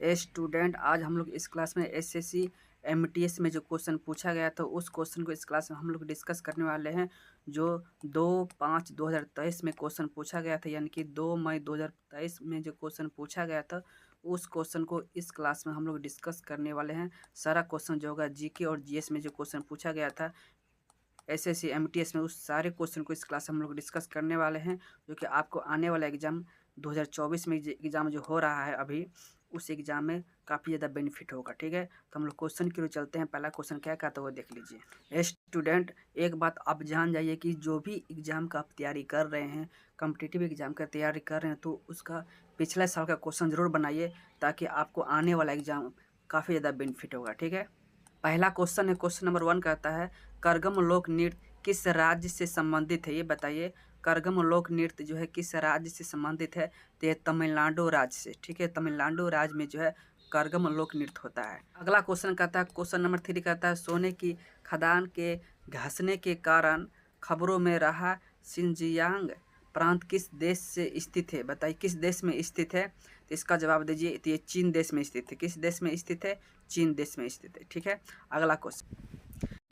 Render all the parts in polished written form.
Student, आज हम लोग इस क्लास में एसएससी एमटीएस में जो क्वेश्चन पूछा गया था उस क्वेश्चन को इस क्लास में हम लोग डिस्कस करने वाले हैं। जो 2/5/2023 में क्वेश्चन पूछा गया था, यानी कि 2 मई 2023 में जो क्वेश्चन पूछा गया था उस क्वेश्चन को इस क्लास में हम लोग डिस्कस करने वाले हैं। सारा क्वेश्चन जो होगा जीके और जीएस में जो क्वेश्चन पूछा गया था एसएससी एमटीएस में, उस सारे क्वेश्चन को इस क्लास में हम लोग डिस्कस करने वाले हैं, जो कि आपको आने वाला एग्ज़ाम 2024 में एग्ज़ाम जो हो रहा है अभी, उस एग्ज़ाम में काफ़ी ज़्यादा बेनिफिट होगा। ठीक है, तो हम लोग क्वेश्चन की ओर चलते हैं। पहला क्वेश्चन क्या कहता है वो देख लीजिए। स्टूडेंट, एक बात आप जान जाइए कि जो भी एग्ज़ाम का आप तैयारी कर रहे हैं, कॉम्पिटिटिव एग्ज़ाम का तैयारी कर रहे हैं, तो उसका पिछले साल का क्वेश्चन ज़रूर बनाइए, ताकि आपको आने वाला एग्ज़ाम काफ़ी ज़्यादा बेनिफिट होगा। ठीक है, पहला क्वेश्चन है, क्वेश्चन नंबर 1 कहता है करगम लोक नृत्य किस राज्य से संबंधित है, ये बताइए। करगम लोक नृत्य जो है किस राज्य से संबंधित है, तो ये तमिलनाडु राज्य से। ठीक है, तमिलनाडु राज्य में जो है करगम लोक नृत्य होता है। अगला क्वेश्चन कहता है, क्वेश्चन नंबर 3 कहता है सोने की खदान के घसने के कारण खबरों में रहा शिनजियांग प्रांत किस देश से स्थित है, बताइए किस देश में स्थित है। तो इसका जवाब दीजिए, तो ये चीन देश में स्थित है। किस देश में स्थित है? चीन देश में स्थित है। ठीक है, अगला क्वेश्चन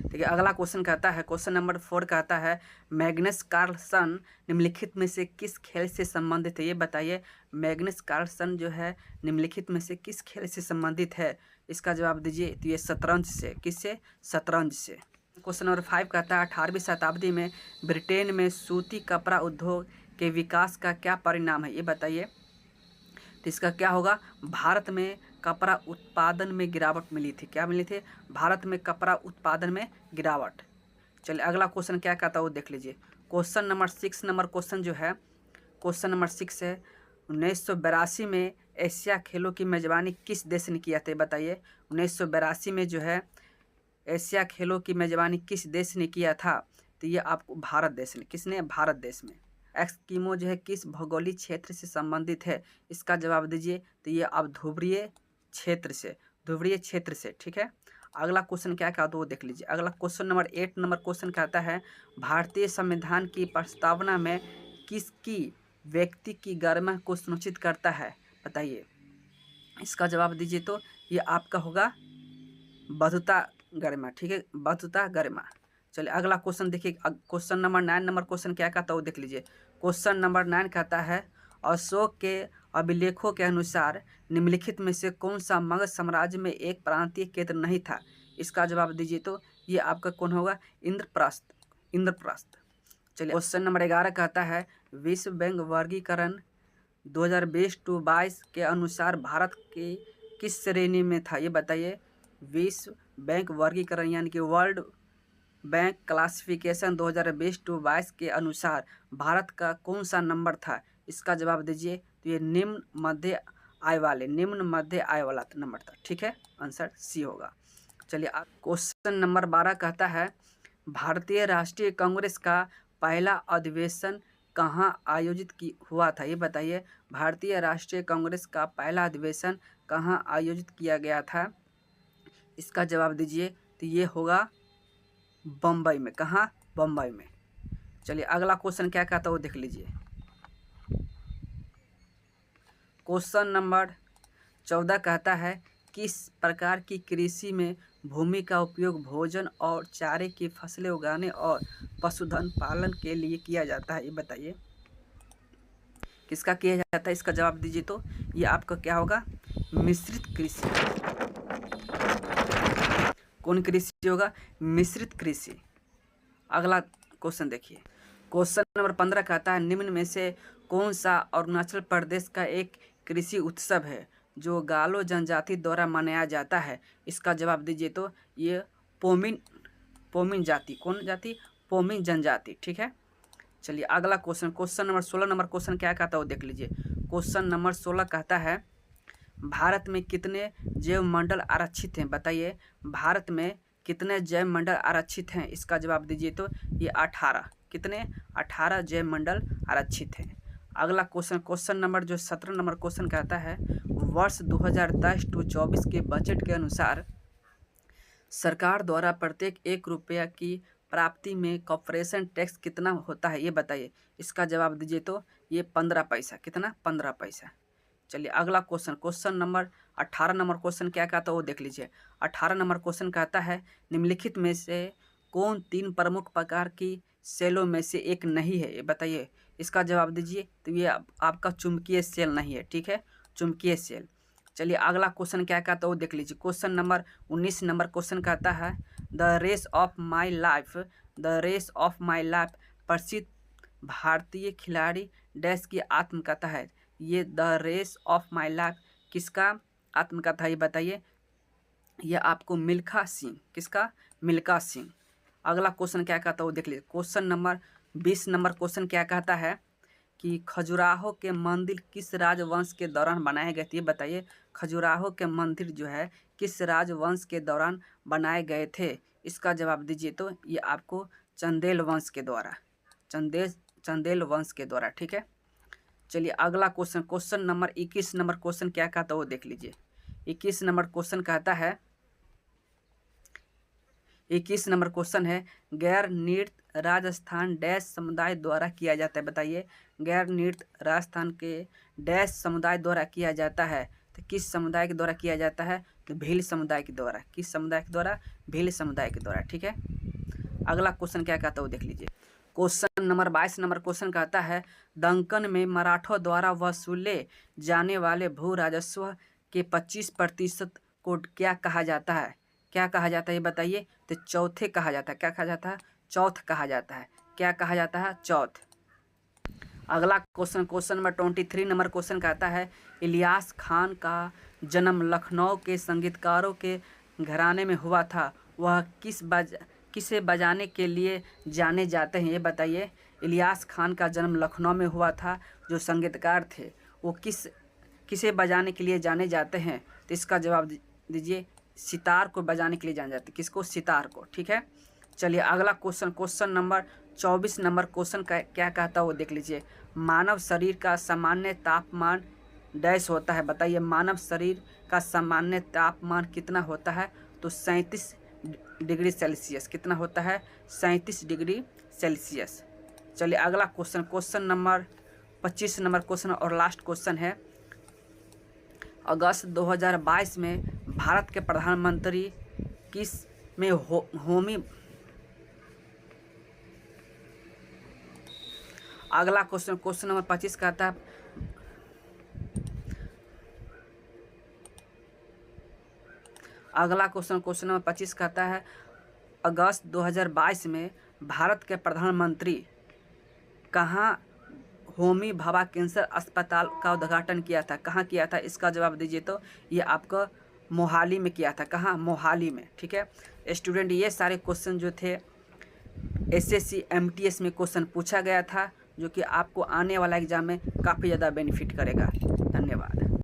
देखिए। अगला क्वेश्चन कहता है, क्वेश्चन नंबर 4 कहता है मैग्नस कार्लसन निम्नलिखित में से किस खेल से संबंधित है, ये बताइए। मैग्नस कार्लसन जो है निम्नलिखित में से किस खेल से संबंधित है, इसका जवाब दीजिए। तो ये शतरंज से। किससे? शतरंज से। क्वेश्चन नंबर 5 कहता है 18वीं शताब्दी में ब्रिटेन में सूती कपड़ा उद्योग के विकास का क्या परिणाम है, ये बताइए। तो इसका क्या होगा? भारत में कपड़ा उत्पादन में गिरावट मिली थी। क्या मिली थी? भारत में कपड़ा उत्पादन में गिरावट। चलिए अगला क्वेश्चन क्या कहता है वो देख लीजिए। क्वेश्चन नंबर 6 नंबर क्वेश्चन जो है, क्वेश्चन नंबर 6 है 1982 में एशिया खेलों की मेजबानी किस देश ने किया था, बताइए। 1982 में जो है एशिया खेलों की मेजबानी किस देश ने किया था, तो ये आपको भारत देश ने। किसने? भारत देश में। एस्किमो जो है किस भौगोलिक क्षेत्र से संबंधित है, इसका जवाब दीजिए। तो ये आप ध्रुवीय क्षेत्र से। ध्रुवीय क्षेत्र से। ठीक है, अगला क्वेश्चन क्या कहता है वो देख लीजिए। अगला क्वेश्चन नंबर 8 नंबर क्वेश्चन कहता है भारतीय संविधान की प्रस्तावना में किसकी व्यक्ति की गरिमा को सुनिश्चित करता है, बताइए। इसका जवाब दीजिए। तो ये आपका होगा बद्धता गरिमा। ठीक है, बद्धता गरिमा। चलिए अगला क्वेश्चन देखिए। क्वेश्चन नंबर 9 नंबर क्वेश्चन क्या कहता है वो देख लीजिए। क्वेश्चन नंबर 9 कहता है अशोक के अभिलेखों के अनुसार निम्नलिखित में से कौन सा मगध साम्राज्य में एक प्रांतीय केंद्र नहीं था, इसका जवाब दीजिए। तो ये आपका कौन होगा? इंद्रप्रस्थ। इंद्रप्रस्थ। चलिए क्वेश्चन नंबर 11 कहता है विश्व बैंक वर्गीकरण 2020-22 के अनुसार भारत के किस श्रेणी में था, ये बताइए। विश्व बैंक वर्गीकरण यानी कि वर्ल्ड बैंक क्लासिफिकेशन 2020-22 के अनुसार भारत का कौन सा नंबर था, इसका जवाब दीजिए। तो ये निम्न मध्य आय वाला नंबर था। ठीक है, आंसर सी होगा। चलिए क्वेश्चन नंबर 12 कहता है भारतीय राष्ट्रीय कांग्रेस का पहला अधिवेशन कहाँ आयोजित हुआ था, ये बताइए। भारतीय राष्ट्रीय कांग्रेस का पहला अधिवेशन कहाँ आयोजित किया गया था, इसका जवाब दीजिए। तो ये होगा बम्बई में। कहाँ? बम्बई में। चलिए अगला क्वेश्चन क्या कहता है वो देख लीजिए। क्वेश्चन नंबर 14 कहता है किस प्रकार की कृषि में भूमि का उपयोग भोजन और चारे की फसलें उगाने और पशुधन पालन के लिए किया जाता है, ये बताइए। किसका किया जाता है, इसका जवाब दीजिए। तो ये आपका क्या होगा? मिश्रित कृषि। कौन कृषि होगा? मिश्रित कृषि। अगला क्वेश्चन देखिए। क्वेश्चन नंबर 15 कहता है निम्न में से कौन सा अरुणाचल प्रदेश का एक कृषि उत्सव है जो गालो जनजाति द्वारा मनाया जाता है, इसका जवाब दीजिए। तो ये पोमिन जाति। कौन जाति? पोमिन जनजाति। ठीक है, चलिए अगला question. Question number 16 number question क्या कहता है वो देख लीजिए। क्वेश्चन नंबर 16 कहता है भारत में कितने जैव मंडल आरक्षित हैं, बताइए। भारत में कितने जैव मंडल आरक्षित हैं, इसका जवाब दीजिए। तो ये 18। कितने? 18 जैव मंडल आरक्षित हैं। अगला क्वेश्चन, क्वेश्चन नंबर जो 17 नंबर क्वेश्चन कहता है वर्ष 2010-24 के बजट के अनुसार सरकार द्वारा प्रत्येक 1 रुपया की प्राप्ति में कॉर्पोरेशन टैक्स कितना होता है, ये बताइए। इसका जवाब दीजिए। तो ये 15 पैसा। कितना? 15 पैसा। चलिए अगला question, question number 18 number question क्या कहता है वो देख लीजिए। 18 नंबर क्वेश्चन कहता है निम्नलिखित में से कौन 3 प्रमुख प्रकार की सेलों में से एक नहीं है, ये बताइए। इसका जवाब दीजिए। तो ये आपका चुंबकीय सेल नहीं है, ठीक है, चुंबकीय सेल। चलिए अगला क्वेश्चन क्या कहता है वो देख लीजिए। क्वेश्चन नंबर 19 नंबर क्वेश्चन कहता है the race of my life, the race of my life प्रसिद्ध भारतीय खिलाड़ी डैश की आत्मकथा है। ये the race of my life किसका आत्मकथा है, ये बताइए। ये आपको मिल्खा सिंह, किसका, मिल्खा सिंह। अगला क्वेश्चन क्या कहता है वो देख लीजिए। क्वेश्चन नंबर 20 नंबर क्वेश्चन क्या कहता है कि खजुराहो के मंदिर किस राजवंश के दौरान बनाए गए थे, ये बताइए। खजुराहो के मंदिर जो है किस राजवंश के दौरान बनाए गए थे, इसका जवाब दीजिए। तो ये आपको चंदेल वंश के द्वारा, चंदेल वंश के द्वारा, ठीक है। चलिए अगला question, question number 21 number question क्या कहता है वो देख लीजिए। 21 नंबर क्वेश्चन कहता है, 21 नंबर क्वेश्चन है गैर नृत्य राजस्थान डैश समुदाय द्वारा किया जाता है, बताइए। गैर नृत्य राजस्थान के डैश समुदाय द्वारा किया जाता है, तो किस समुदाय के द्वारा किया जाता है, तो भील समुदाय के द्वारा। किस समुदाय के द्वारा, भील समुदाय के द्वारा, ठीक है। अगला क्वेश्चन क्या कहता है वो देख लीजिए। क्वेश्चन नंबर 22 नंबर क्वेश्चन कहता है दंकन में मराठों द्वारा वसूले जाने वाले भू राजस्व के 25% को क्या कहा जाता है, क्या कहा जाता है, ये बताइए। तो चौथे कहा जाता है, क्या कहा जाता है, चौथ कहा जाता है। क्या कहा जाता है, चौथ। अगला question, question number 23 number question कहता है इलियास खान का जन्म लखनऊ के संगीतकारों के घराने में हुआ था, वह किसे बजाने के लिए जाने जाते हैं, ये बताइए। इलियास खान का जन्म लखनऊ में हुआ था, जो संगीतकार थे वो किसे बजाने के लिए जाने जाते हैं, तो इसका जवाब दीजिए। सितार को बजाने के लिए जाने जाते हैं, किसको, सितार को, ठीक है। चलिए अगला question, question number 24 number question का क्या कहता है वो देख लीजिए। मानव शरीर का सामान्य तापमान डैश होता है, बताइए। मानव शरीर का सामान्य तापमान कितना होता है, तो 37 डिग्री सेल्सियस। कितना होता है, 37 डिग्री सेल्सियस। चलिए अगला question, question number 25 number question और लास्ट क्वेश्चन है अगस्त 2022 में भारत के प्रधानमंत्री किस में होमी। अगला क्वेश्चन, क्वेश्चन नंबर 25 कहता है अगला क्वेश्चन, क्वेश्चन नंबर 25 कहता है अगस्त 2022 में भारत के प्रधानमंत्री कहाँ होमी भाभा कैंसर अस्पताल का उद्घाटन किया था, कहाँ किया था, इसका जवाब दीजिए। तो ये आपका मोहाली में किया था, कहाँ, मोहाली में, ठीक है। स्टूडेंट ये सारे क्वेश्चन जो थे एसएससी एमटीएस में क्वेश्चन पूछा गया था, जो कि आपको आने वाला एग्जाम में काफ़ी ज़्यादा बेनिफिट करेगा। धन्यवाद।